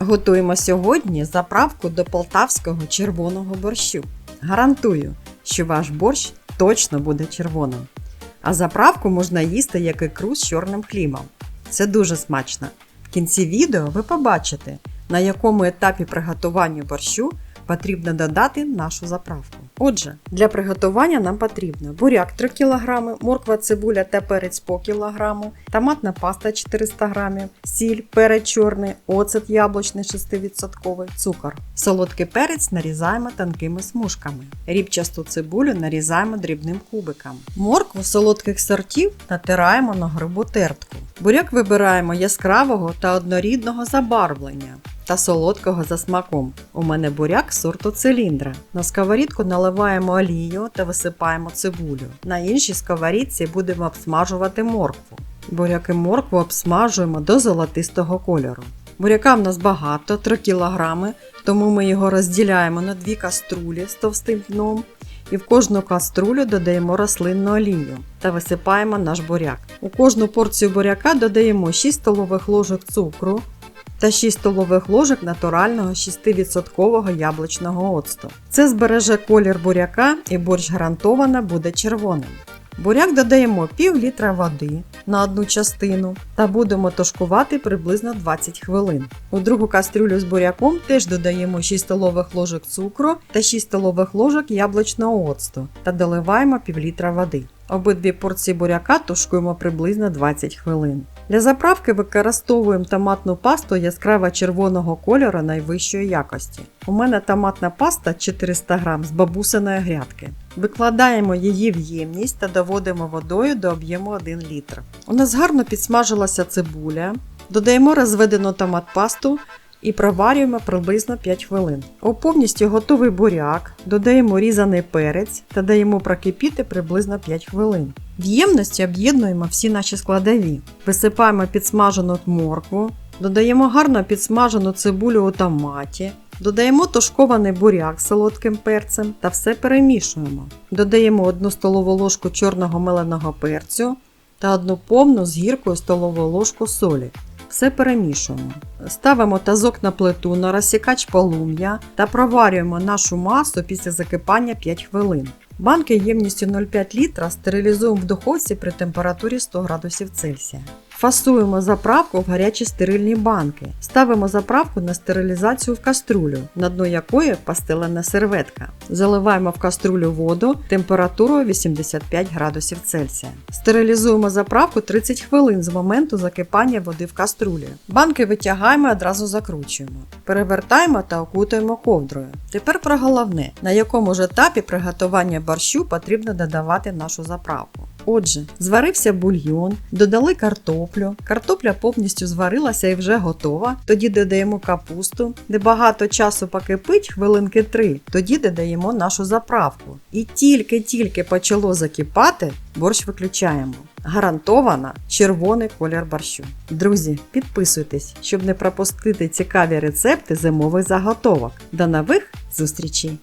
Готуємо сьогодні заправку до полтавського червоного борщу. Гарантую, що ваш борщ точно буде червоним. А заправку можна їсти як ікру з чорним хлібом. Це дуже смачно. В кінці відео ви побачите, на якому етапі приготування борщу потрібно додати нашу заправку. Отже, для приготування нам потрібно буряк 3 кг, морква, цибуля та перець по кілограму, томатна паста 400 г, сіль, перець чорний, оцет яблучний 6%, цукор. Солодкий перець нарізаємо тонкими смужками. Рібчасту цибулю нарізаємо дрібним кубиком. Моркву солодких сортів натираємо на грубу тертку. Буряк вибираємо яскравого та однорідного забарвлення та солодкого за смаком. У мене буряк сорту циліндра. На сковорідку наливаємо олію та висипаємо цибулю. На іншій сковорідці будемо обсмажувати моркву. Буряк і моркву обсмажуємо до золотистого кольору. Буряка в нас багато, 3 кг, тому ми його розділяємо на 2 каструлі з товстим дном. І в кожну каструлю додаємо рослинну олію та висипаємо наш буряк. У кожну порцію буряка додаємо 6 столових ложок цукру та 6 столових ложок натурального 6% яблучного оцту. Це збереже колір буряка і борщ гарантовано буде червоним. Буряк додаємо пів літра води на одну частину та будемо тушкувати приблизно 20 хвилин. У другу кастрюлю з буряком теж додаємо 6 столових ложок цукру та 6 столових ложок яблучного оцту та доливаємо пів літра води. Обидві порції буряка тушкуємо приблизно 20 хвилин. Для заправки використовуємо томатну пасту яскраво червоного кольору найвищої якості. У мене томатна паста 400 г з бабусиної грядки. Викладаємо її в ємність та доводимо водою до об'єму 1 літр. У нас гарно підсмажилася цибуля. Додаємо розведену томат-пасту і проварюємо приблизно 5 хвилин. У повністю готовий буряк додаємо різаний перець та даємо прокипіти приблизно 5 хвилин. В ємності об'єднуємо всі наші складові. Висипаємо підсмажену моркву, додаємо гарно підсмажену цибулю у томаті, додаємо тушкований буряк з солодким перцем та все перемішуємо. Додаємо 1 столову ложку чорного меленого перцю та 1 повну з гіркою столову ложку солі. Все перемішуємо. Ставимо тазок на плиту на розсікач полум'я та проварюємо нашу масу після закипання 5 хвилин. Банки ємністю 0,5 літра стерилізуємо в духовці при температурі 100 градусів Цельсія. Фасуємо заправку в гарячі стерильні банки. Ставимо заправку на стерилізацію в каструлю, на дно якої постелена серветка. Заливаємо в каструлю воду температурою 85 градусів Цельсія. Стерилізуємо заправку 30 хвилин з моменту закипання води в каструлі. Банки витягаємо і одразу закручуємо. Перевертаємо та окутуємо ковдрою. Тепер про головне, на якому ж етапі приготування борщу потрібно додавати нашу заправку. Отже, зварився бульйон, додали картоплю, картопля повністю зварилася і вже готова, тоді додаємо капусту, де багато часу покипить, хвилинки 3, тоді додаємо нашу заправку. І тільки почало закипати, борщ виключаємо. Гарантовано червоний колір борщу. Друзі, підписуйтесь, щоб не пропустити цікаві рецепти зимових заготовок. До нових зустрічей!